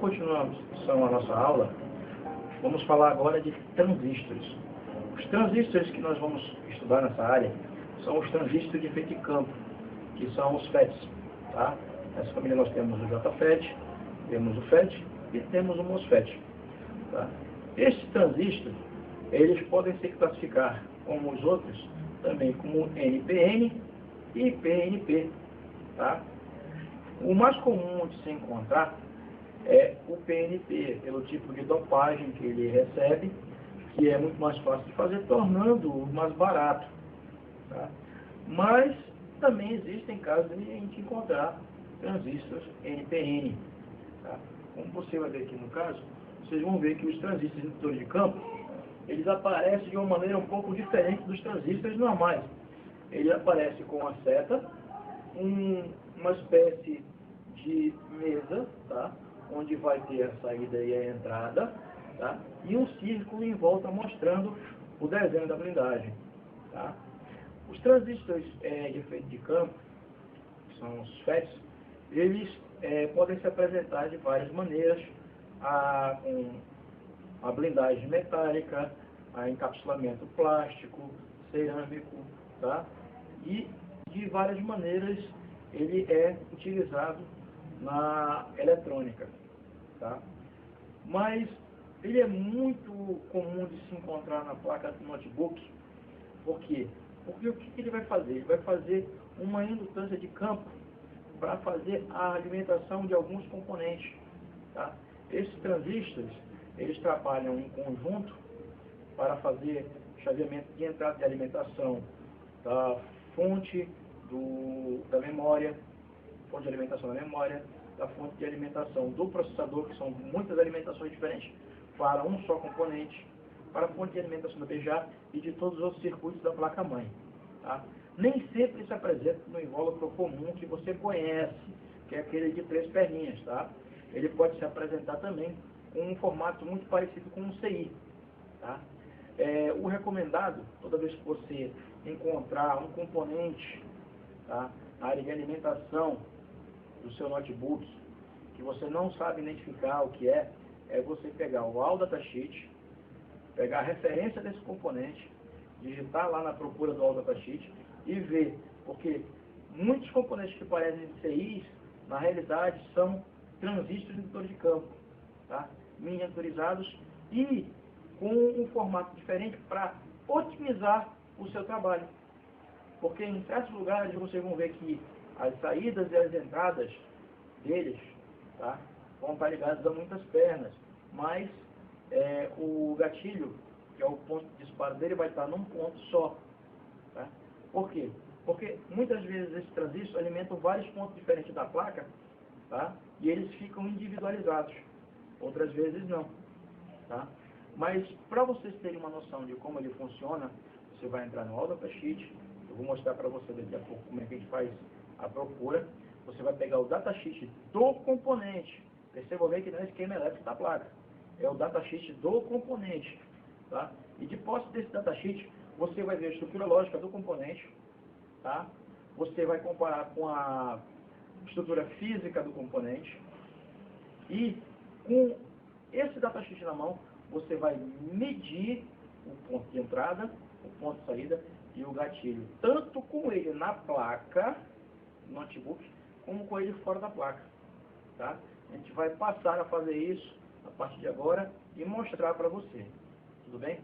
continuação à nossa aula, vamos falar agora de transistores. Os transistores que nós vamos estudar nessa área são os transistores de efeito de campo, que são os FETs. Tá? Nessa família nós temos o JFET, temos o FET e temos o MOSFET. Tá? Estes transistores, eles podem se classificar como os outros, também como NPN e PNP. Tá? O mais comum de se encontrar é o PNP, pelo tipo de dopagem que ele recebe, que é muito mais fácil de fazer, tornando-o mais barato. Tá? Mas também existem casos de a gente encontrar transistores NPN. Tá? Como você vai ver aqui no caso, vocês vão ver que os transistores indutores de campo, eles aparecem de uma maneira um pouco diferente dos transistores normais. Ele aparece com a seta, uma espécie de mesa, tá? Onde vai ter a saída e a entrada, tá? E um círculo em volta mostrando o desenho da blindagem. Tá? Os transistores de efeito de campo, que são os FETs, eles podem se apresentar de várias maneiras, com a blindagem metálica, a encapsulamento plástico, cerâmico, tá? E de várias maneiras ele é utilizado na eletrônica, tá? Mas ele é muito comum de se encontrar na placa do notebook. Por quê? Porque o que ele vai fazer? Ele vai fazer uma indutância de campo para fazer a alimentação de alguns componentes. Tá? Esses transistores, eles trabalham em conjunto para fazer chaveamento de entrada de alimentação da fonte da memória, fonte de alimentação da memória, da fonte de alimentação do processador, que são muitas alimentações diferentes para um só componente, para a fonte de alimentação do BJA e de todos os outros circuitos da placa-mãe. Tá? Nem sempre se apresenta no invólucro comum que você conhece, que é aquele de 3 perninhas. Tá? Ele pode se apresentar também com um formato muito parecido com um CI. Tá? O recomendado, toda vez que você encontrar um componente, tá, na área de alimentação do seu notebook, que você não sabe identificar o que é você pegar o ALL datasheet, pegar a referência desse componente, digitar lá na procura do ALL datasheet e ver, porque muitos componentes que parecem CIs, na realidade são transistores indutores de campo, tá? Miniaturizados e com um formato diferente para otimizar o seu trabalho. Porque em certos lugares vocês vão ver que as saídas e as entradas deles, tá, vão estar ligadas a muitas pernas, mas o gatilho, que é o ponto de disparo dele, vai estar num ponto só. Tá? Por quê? Porque muitas vezes esses transistores alimentam vários pontos diferentes da placa, tá? E eles ficam individualizados. Outras vezes não. Tá? Mas para vocês terem uma noção de como ele funciona, você vai entrar no ALL datasheet. Eu vou mostrar para você daqui a pouco como é que a gente faz a procura. Você vai pegar o datasheet do componente. Perceba bem que não é esquema elétrico da placa. É o datasheet do componente. Tá? E de posse desse datasheet, você vai ver a estrutura lógica do componente. Tá? Você vai comparar com a estrutura física do componente. E com esse datasheet na mão, você vai medir o ponto de entrada, o ponto de saída e o gatilho, tanto com ele na placa, no notebook, como com ele fora da placa. Tá? A gente vai passar a fazer isso a partir de agora e mostrar para você. Tudo bem?